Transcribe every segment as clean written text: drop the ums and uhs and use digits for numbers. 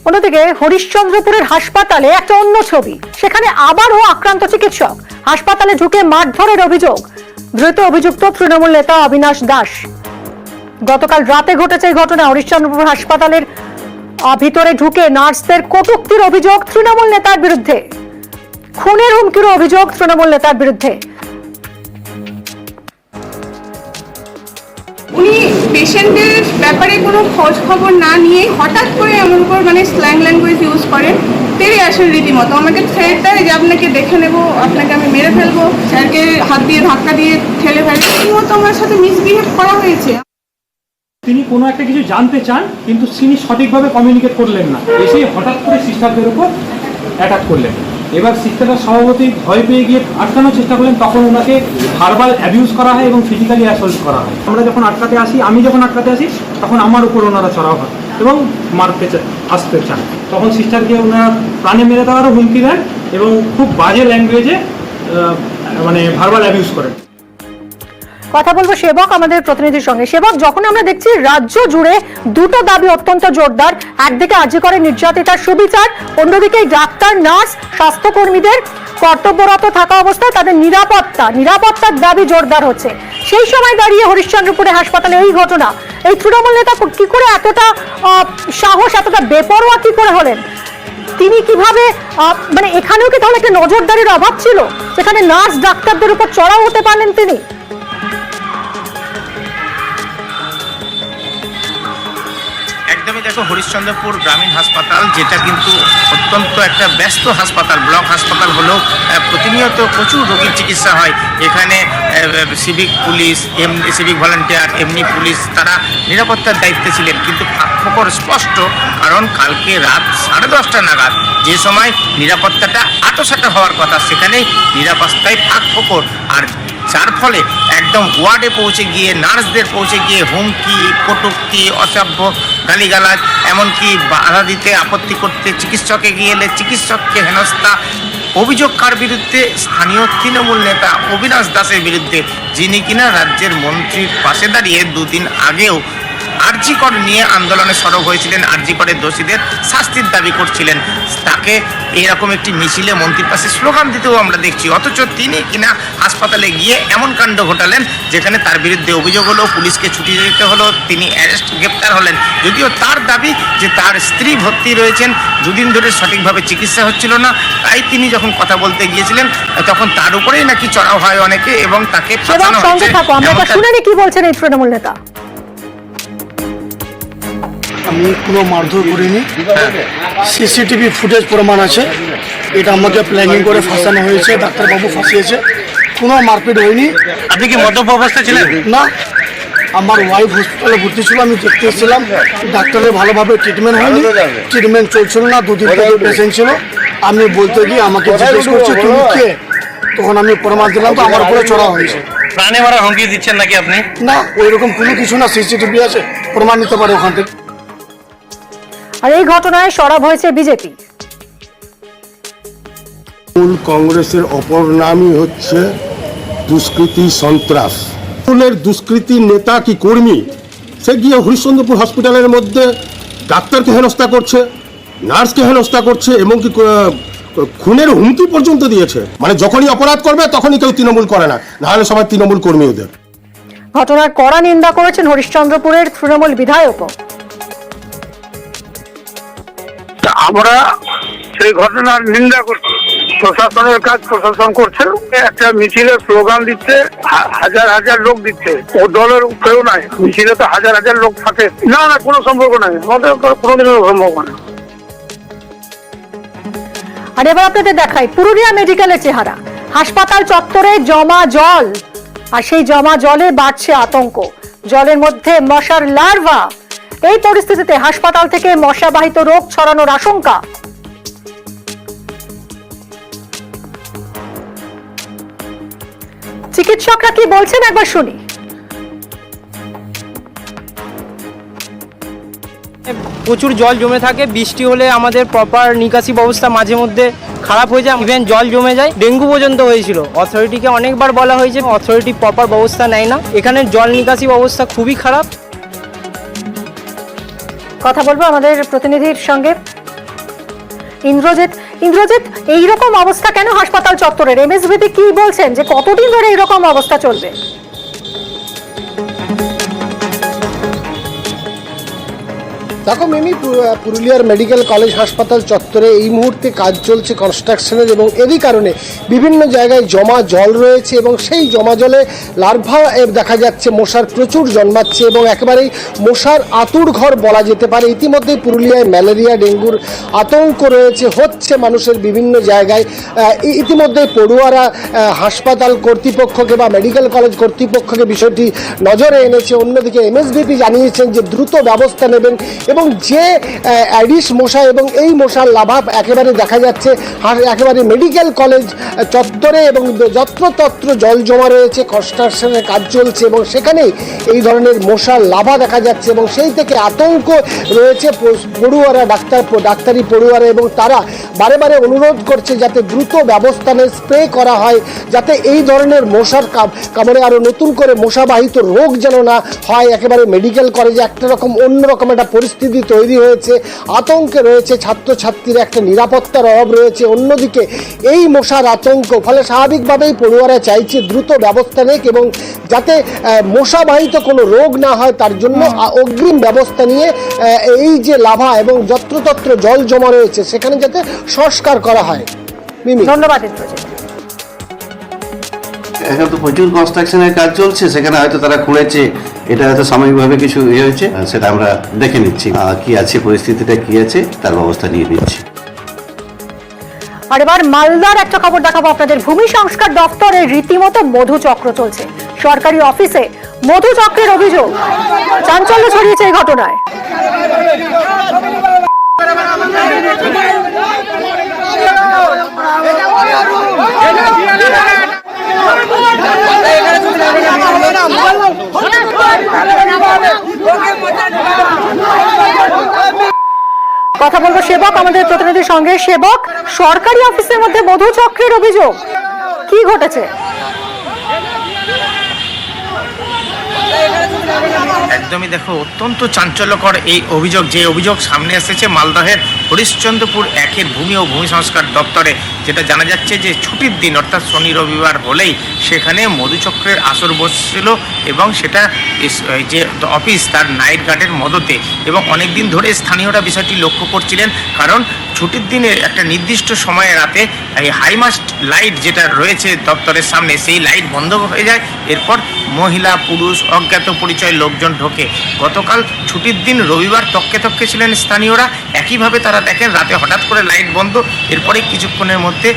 অন্যদিকে হরিশ্চন্দ্রপুরের হাসপাতালে একটা অন্য ছবি, সেখানে আবারও আক্রান্ত চিকিৎসক, হাসপাতালে ঢুকে মারধরের অভিযোগ। ধৃত অভিযুক্ত তৃণমূল নেতা অবিনাশ দাস। গতকাল রাতে ঘটেছে এই ঘটনা। হরিশ্চন্দ্রপুর হাসপাতালের ভিতরে ঢুকে নার্সদের কটূক্তির অভিযোগ তৃণমূল নেতার বিরুদ্ধে, খুনের হুমকির অভিযোগ তৃণমূল নেতার বিরুদ্ধে। উনি পেশেন্টের ব্যাপারে কোনো খোঁজ খবর না নিয়ে হঠাৎ করে এমন উপর স্ল্যাং ল্যাঙ্গুয়েজ ইউজ করেন, তেড়ে আসেন রীতিমতো। আমাকে থ্রেট দেয় যে আপনাকে দেখে নেবো, আপনাকে আমি মেরে ফেলবো, স্যারকে হাত দিয়ে ধাক্কা দিয়ে ঠেলে ফেলবো। রীতিমতো আমার সাথে মিসবিহেভ করা হয়েছে। তিনি কোনো একটা কিছু জানতে চান, কিন্তু তিনি সঠিকভাবে কমিউনিকেট করলেন না, এসে হঠাৎ করে সিস্টারদের উপর অ্যাটাক করলেন। এবার সিস্টাররা স্বভাবতই ভয় পেয়ে গিয়ে আটকানোর চেষ্টা করলেন, তখন ওনাকে ভার্বাল অ্যাবিউজ করা হয় এবং ফিজিক্যালি অ্যাসল্ট করা হয়। আমি যখন আটকাতে আসি তখন আমার উপর ওনারা চড়াও হয় এবং আসতে চান। তখন সিস্টারকে ওনারা প্রাণে মেরে দেওয়ারও হুমকি দেন এবং খুব বাজে ল্যাঙ্গুয়েজে ভার্বাল অ্যাবিউজ করেন। কথা বলবো সেবক আমাদের প্রতিনিধির সঙ্গে। সেবক, যখন আমরা দেখছি রাজ্য জুড়ে দুটো দাবি অত্যন্ত জোরদার, একদিকে আর্জি করে নির্যাতিতার সুবিচার, অন্যদিকে ডাক্তার, নার্স, স্বাস্থ্যকর্মীদের কর্তব্যরত থাকা অবস্থায় তাদের নিরাপত্তার দাবি জোরদার হচ্ছে। সেই সময় দাঁড়িয়ে হরিশ্চন্দ্রপুরে হাসপাতালে এই ঘটনা, এই তৃণমূল নেতা কি করে এতটা সাহস, এতটা বেপরোয়া কি করে হলেন? তিনি কিভাবে এখানেও কি তাহলে একটা নজরদারির অভাব ছিল, যেখানে নার্স ডাক্তারদের উপর চড়াও হতে পারলেন তিনি? একদমই দেখো, হরিশ্চন্দ্রপুর গ্রামীণ হাসপাতাল, যেটা কিন্তু অত্যন্ত একটা ব্যস্ত হাসপাতাল, ব্লক হাসপাতাল হলেও প্রতিনিয়ত প্রচুর রোগীর চিকিৎসা হয়। এখানে সিভিক পুলিশ, সিভিক ভলান্টিয়ার, এমনি পুলিশ, তারা নিরাপত্তার দায়িত্বে ছিলেন। কিন্তু ফাঁকফোকর স্পষ্ট, কারণ কালকে রাত 10:30 নাগাদ যে সময় নিরাপত্তাটা আঁটোসাঁটো হওয়ার কথা, সেখানেই নিরাপত্তায় ফাঁকফোকর, আর যার ফলে একদম ওয়ার্ডে পৌঁছে গিয়ে নার্সদের পৌঁছে গিয়ে হুমকি, কটূক্তি, অসভ্য গালিগালাজ, এমনকি বাধা দিতে, আপত্তি করতে, চিকিৎসকে গিয়ে এলে চিকিৎসককে হেনস্থা। অভিযোগ কার বিরুদ্ধে? স্থানীয় তৃণমূল নেতা অবিনাশ দাসের বিরুদ্ধে, যিনি কিনা রাজ্যের মন্ত্রীর পাশে দাঁড়িয়ে দুদিন আগেও আরজি কর নিয়ে আন্দোলনে সরব হয়েছিলেন, আরজি করের দোষীদের শাস্তির দাবি করছিলেন। তাকে এরকম একটি মিছিলে মন্ত্রীর পাশে স্লোগান দিতেও আমরা দেখছি, অথচ তিনি কিনা হাসপাতালে গিয়ে এমন কাণ্ড ঘটালেন যেখানে তার বিরুদ্ধে অভিযোগ হলো, পুলিশকে ছুটি দিতে হলো, তিনি গ্রেপ্তার হলেন। যদিও তার দাবি যে তার স্ত্রী ভর্তি রয়েছেন, দুদিন ধরে সঠিকভাবে চিকিৎসা হচ্ছিল না, তাই তিনি যখন কথা বলতে গিয়েছিলেন তখন তার উপরেই নাকি চড়াও হয় অনেকে এবং তাকে ফাঁসানো হয়েছে। আমরা শুনে কি বলছেন এই তৃণমূল নেতা? আমি কোনো মারধর করিনি, সিসিটিভি ফুটেজ প্রমাণ আছে, এটা আমাকে প্ল্যানিং করে ফাঁসানো হয়েছে, ডাক্তারবাবু ফাঁসিয়েছে, কোনো মারপিট হয়নি। আপনি কি মদ্যপ অবস্থায় ছিলেন? না, আমার ওয়াইফ হসপিটালে ভর্তি ছিল, আমি দেখতে এসেছিলাম, ডাক্তারের ভালোভাবে ট্রিটমেন্ট হয়নি, ট্রিটমেন্ট চলছিল না, 2 দিন পেশেন্ট ছিল। আমি বলতে গিয়ে আমাকে জিজ্ঞেস করছে তুমি কে, তখন আমি প্রমাণ দিলাম, তো আমার উপরে চড়া হয়েছে। প্রাণে মারা হুমকি দিচ্ছেন নাকি আপনি? না, ওইরকম কোনো কিছু না, সিসিটিভি আছে, প্রমাণ নিতে পারে ওখান থেকে। আর এই ঘটনায় সরব হয়েছে বিজেপি। তৃণমূল কংগ্রেসের অপর নামই হচ্ছে দুষ্কৃতী সন্ত্রাস। তৃণমূলের দুষ্কৃতী নেতা কি কর্মী, সে গিয়ে হরিশ্চন্দ্রপুর হসপিটালের মধ্যে ডাক্তারকে হেনস্থা করছে, নার্সকে হেনস্থা করছে, এমনকি খুনের হুমকি পর্যন্ত দিয়েছে। যখনই অপরাধ করবে তখনই কেউ তৃণমূল করে না, নাহলে সবাই তৃণমূল কর্মী ওদের। ঘটনার কড়া নিন্দা করেছেন হরিশ্চন্দ্রপুরের তৃণমূল বিধায়কও। আমরা সেই ঘটনার নিন্দা করছি। প্রশাসনের কাজ প্রশাসন করছে, একটা মিছিলে স্লোগান দিচ্ছে, হাজার হাজার লোক দিচ্ছে, ও দলের কেউ নাই, মিছিলে তো হাজার হাজার লোক থাকে না, কোনো সম্পর্ক নাই, আমাদের কোনোদিনও সম্ভব না। আর এবার আপনাদের দেখাই পুরুলিয়া মেডিকেলের চেহারা। হাসপাতাল চত্বরে জমা জল, আর সেই জমা জলে বাড়ছে আতঙ্ক, জলের মধ্যে মশার লার্ভা। এই পরিস্থিতিতে হাসপাতাল থেকে মশাবাহিত রোগ ছড়ানোর আশঙ্কা। চিকিৎসকরা কি বলছেন একবার শুনি। প্রচুর জল জমে থাকে, বৃষ্টি হলে আমাদের প্রপার নিকাশি ব্যবস্থা মাঝে মধ্যে খারাপ হয়ে যায়, ইভেন জল জমে যায়, ডেঙ্গু পর্যন্ত হয়েছিল। অথরিটিকে অনেকবার বলা হয়েছে, অথরিটি প্রপার ব্যবস্থা নেয় না, এখানে জল নিকাশি ব্যবস্থা খুবই খারাপ। কথা বলবো আমাদের প্রতিনিধির সঙ্গে। ইন্দ্রজিৎ এইরকম অবস্থা কেন হাসপাতাল চত্বরের? এমএসভিপি কি বলছেন যে কতদিন ধরে এইরকম অবস্থা চলবে? দেখো মিমি, পুরুলিয়ার মেডিকেল কলেজ হাসপাতাল চত্বরে এই মুহূর্তে কাজ চলছে কনস্ট্রাকশনের, এবং এরই কারণে বিভিন্ন জায়গায় জমা জল রয়েছে এবং সেই জমা জলে লার্ভা দেখা যাচ্ছে, মশার প্রচুর জন্মাচ্ছে এবং একেবারেই মশার আতুর ঘর বলা যেতে পারে। ইতিমধ্যেই পুরুলিয়ায় ম্যালেরিয়া ডেঙ্গুর আতঙ্ক রয়েছে, হচ্ছে মানুষের বিভিন্ন জায়গায়। ইতিমধ্যেই পড়ুয়ারা হাসপাতাল কর্তৃপক্ষকে বা মেডিকেল কলেজ কর্তৃপক্ষকে বিষয়টি নজরে এনেছে। অন্যদিকে এমএসভিপি জানিয়েছেন যে দ্রুত ব্যবস্থা নেবেন এবং যে অ্যাডিস মশা এবং এই মশার লাভা একেবারে দেখা যাচ্ছে একেবারে মেডিকেল কলেজ চত্বরে, এবং যত্রতত্র জল জমা রয়েছে, কনস্ট্রাকশনের কাজ চলছে এবং সেখানেই এই ধরনের মশার লাভা দেখা যাচ্ছে এবং সেই থেকে আতঙ্ক রয়েছে পড়ুয়ারা, ডাক্তারি পড়ুয়ারা, এবং তারা বারে বারে অনুরোধ করছে যাতে দ্রুত ব্যবস্থা নিয়ে স্প্রে করা হয়, যাতে এই ধরনের মশার কামড়ে আরও নতুন করে মশাবাহিত রোগ যেন না হয়। একেবারে মেডিকেল কলেজে একটা রকম অন্যরকম একটা পরিস্থিতি তৈরি হয়েছে, আতঙ্কে রয়েছে ছাত্রছাত্রীরা, একটা নিরাপত্তার অভাব রয়েছে। অন্যদিকে এই মশার আতঙ্ক, ফলে স্বাভাবিকভাবেই পড়ুয়ারা চাইছে দ্রুত ব্যবস্থা নেক এবং যাতে মশাবাহিত কোনো রোগ না হয় তার জন্য অগ্রিম ব্যবস্থা নিয়ে এই যে লাভা এবং যত্রতত্র জল জমা রয়েছে সেখানে যাতে সংস্কার করা হয়। মিমি, ধন্যবাদ ইন্দ্রজিৎ। এখন তো প্রচুর কনস্ট্রাকশনের কাজ চলছে, সেখানে হয়তো তারা খুলেছে, এটা হয়তো সাময়িকভাবে কিছু হয়েছে, সেটা আমরা দেখে নিচ্ছি কি আছে, পরিস্থিতিটা কি আছে তার ব্যবস্থা নিয়ে নিচ্ছি। আর এবার মালদার একটা খবর দেখাবো আপনাদের। ভূমি সংস্কার দপ্তরে রীতিমতো মধুচক্র চলছে। সরকারি অফিসে মধুচক্রের অভিযোগ, চাঞ্চল্য ছড়িয়েছে এই ঘটনায়। কথা বলবো সেবক আমাদের প্রতিনিধির সঙ্গে। সেবক, সরকারি অফিসের মধ্যে মধুচক্রের অভিযোগ, কি ঘটেছে? একদমই দেখো, অত্যন্ত চাঞ্চল্যকর এই অভিযোগ, যে অভিযোগ সামনে এসেছে মালদহের হরিশ্চন্দ্রপুর 1-এর ভূমি ও ভূমি সংস্কার দপ্তরে। যেটা জানা যাচ্ছে যে ছুটির দিন অর্থাৎ শনি রবিবার হলেই সেখানে মধুচক্রের আসর বসছিল এবং সেটা যে অফিস তার নাইট গার্ডের মদতে, এবং অনেক দিন ধরে স্থানীয়রা বিষয়টি লক্ষ্য করছিলেন, কারণ ছুটির দিনে একটা নির্দিষ্ট সময়ে রাতে এই হাইমাস্ট লাইট যেটা রয়েছে দপ্তরের সামনে, সেই লাইট বন্ধ হয়ে যায়। এরপর মহিলা পুরুষ অজ্ঞাত পরিচয় লোকজন ঢোকে। গতকাল ছুটির দিন রবিবার তককে তককে ছিলেন স্থানীয়রা, একইভাবে তারা দেখেন রাতে হঠাৎ করে লাইট বন্ধ। এরপরে কিছুক্ষণের মধ্যে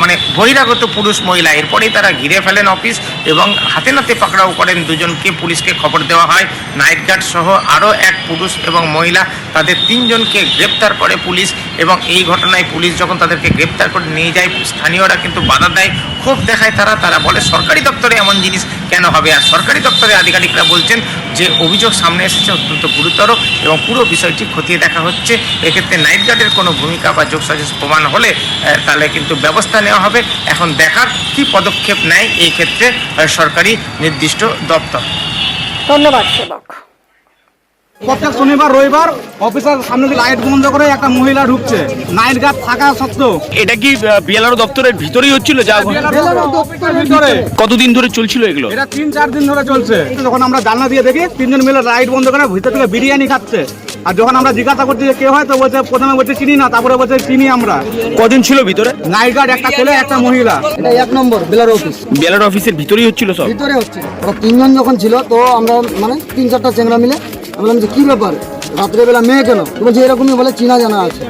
মানে বহিরাগত পুরুষ মহিলা, এরপরেই তারা ঘিরে ফেলেন অফিস এবং হাতে নাতে পাকড়াও করেন দুজনকে। পুলিশকে খবর দেওয়া হয়, নাইট গার্ড সহ আরও এক পুরুষ এবং মহিলা, তাদের 3 জনকে গ্রেপ্তার করে পুলিশ। এবং এই ঘটনায় পুলিশ যখন তাদেরকে গ্রেপ্তার করে নিয়ে যায়, স্থানীয়রা কিন্তু বাধা দেয়, ক্ষোভ দেখায় তারা বলে সরকারি দপ্তরে এমন জিনিস কেন হবে। আর সরকারি দপ্তরের আধিকারিকরা বলছেন যে অভিযোগ সামনে এসেছে অত্যন্ত গুরুতর এবং পুরো বিষয়টি খতিয়ে দেখা হচ্ছে। এক্ষেত্রে নাইট গার্ডের কোনো ভূমিকা বা যোগসাজশ প্রমাণ হলে তাহলে কিন্তু ব্যবস্থা নেওয়া হবে। এখন দেখার কি পদক্ষেপ নেয় এই ক্ষেত্রে সরকারি নির্দিষ্ট দপ্তর। ধন্যবাদ সেবক। প্রত্যেক শনিবার রবিবার অফিসের সামনে লাইট বন্ধ করে একটা মহিলা ঢুকছে, নাইট গার্ড থাকা সত্ত্বেও। এটা কি বিএলআরও দপ্তরের ভিতরেই হচ্ছিল? যা ভিতরে কতদিন ধরে চলছিল এগুলো? এটা 3-4 দিন ধরে চলছে। যখন আমরা জানলা দিয়ে দেখি 3 জন মিলে লাইট বন্ধ করে ভিতর থেকে বিরিয়ানি খাচ্ছে। আর যখন আমরা জিজ্ঞাসা করছি যে কে হয়, তো বলছে প্রথমে বলছে চিনি না, তারপরে বলছে চিনি আমরা। কজন ছিল ভিতরে? নাইট গার্ড একটা ছেলে একটা মহিলা। এটা 1 নম্বর বেলার অফিস, বিএলআর অফিসের ভিতরেই হচ্ছিল সব? ভিতরে হচ্ছে। ওরা 3 জন যখন ছিল, তো আমরা মানে 3-4টা চেংড়া মিলে বললাম যে কী ব্যাপার, রাত্রেবেলা মেয়ে কেন? বলছে এরকমই বলে চিনা জানা আছে।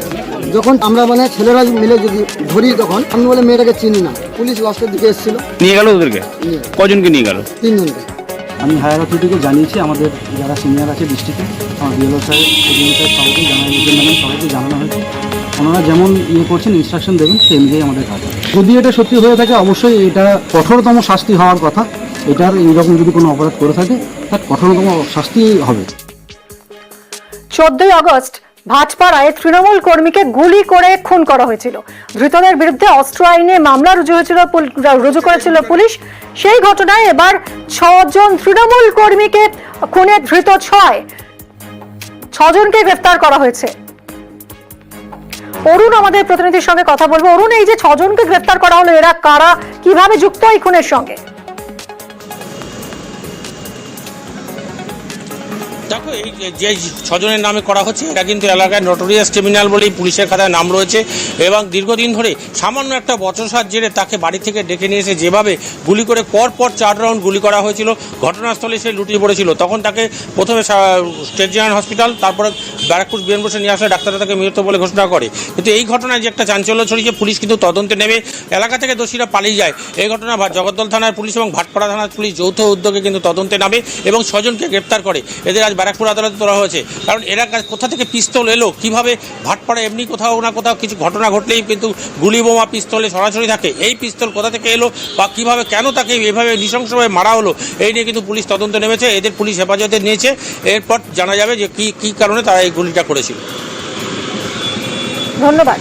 যখন আমরা মানে ছেলেরা মিলে যদি ধরি, তখন আমি বলে মেয়েটাকে চিনি না। পুলিশ লাস্টের দিকে এসেছিল, নিয়ে গেল ওদেরকে? কজনকে নিয়ে গেল? 3 জনকে। আমি হায়ার অথরিটিকে জানিয়েছি, আমাদের যারা সিনিয়র আছে ডিস্ট্রিক্টে, আমার বিএলও সাহেব, এডিএম সাহেব, সবাইকে সবাইকে জানানো হয়েছে। ওনারা যেমন করছেন ইনস্ট্রাকশন দেবেন সেই অনুযায়ী আমাদের কাজ। যদি এটা সত্যি হয়ে থাকে অবশ্যই এটা কঠোরতম শাস্তি হওয়ার কথা। এটার এইরকম যদি কোনো অপরাধ করে থাকে তার কঠোরতম শাস্তি হবে। 14ই আগস্ট ভাটপাড়ায় তৃণমূল কর্মীকে গুলি করে খুন করা হয়েছিল। ধৃতদের বিরুদ্ধে অস্ত্র আইনে মামলা রুজু করেছিল পুলিশ। সেই ঘটনায় এবার 6 জন তৃণমূল কর্মীকে খুনে ধৃত 6 জনকে গ্রেফতার করা হয়েছে। অরুণ আমাদের প্রতিনিধির সঙ্গে কথা বলবো। অরুণ, এই যে 6 জনকে গ্রেফতার করা হলো, এরা কারা, কিভাবে যুক্ত এই খুনের সঙ্গে? দেখো, এই যে 6 জনের নামে করা হচ্ছে এরা কিন্তু এলাকায় নটোরিয়াস ক্রিমিনাল বলেই পুলিশের খাতায় নাম রয়েছে এবং দীর্ঘদিন ধরে সামান্য একটা বচসার জেরে তাকে বাড়ি থেকে ডেকে নিয়ে এসে যেভাবে গুলি করে পর 4 রাউন্ড গুলি করা হয়েছিল, ঘটনাস্থলে সে লুটিয়ে পড়েছিল। তখন তাকে প্রথমে স্টেট জেনারেল হসপিটাল, তারপরে ব্যারাকপুর বিএনবসে নিয়ে আসলে ডাক্তাররা তাকে মৃত বলে ঘোষণা করে। কিন্তু এই ঘটনায় যে একটা চাঞ্চল্য ছড়িয়েছে, পুলিশ কিন্তু তদন্তে নেমে এলাকা থেকে দোষীরা পালিয়ে যায়। এই ঘটনা জগদ্দল থানার পুলিশ এবং ভাটপাড়া থানার পুলিশ যৌথ উদ্যোগে কিন্তু তদন্তে নামে এবং 6 জনকে গ্রেপ্তার করে। এদের আজ ব্যারাকপুর আদালতে তোলা হয়েছে। কারণ এরা কোথা থেকে পিস্তল এলো, কিভাবে ভাটপাড়া এমনি কোথাও না কোথাও কিছু ঘটনা ঘটলেই কিন্তু গুলি বোমা পিস্তলে সরাসরি থাকে, এই পিস্তল কোথা থেকে এলো বা কিভাবে কেন তাকে এভাবে নৃশংসভাবে মারা হলো, এই নিয়ে কিন্তু পুলিশ তদন্ত নেমেছে। এদের পুলিশ হেফাজতে নিয়েছে। এরপর জানা যাবে যে কি কারণে তারা এই গুলিটা করেছিল। ধন্যবাদ।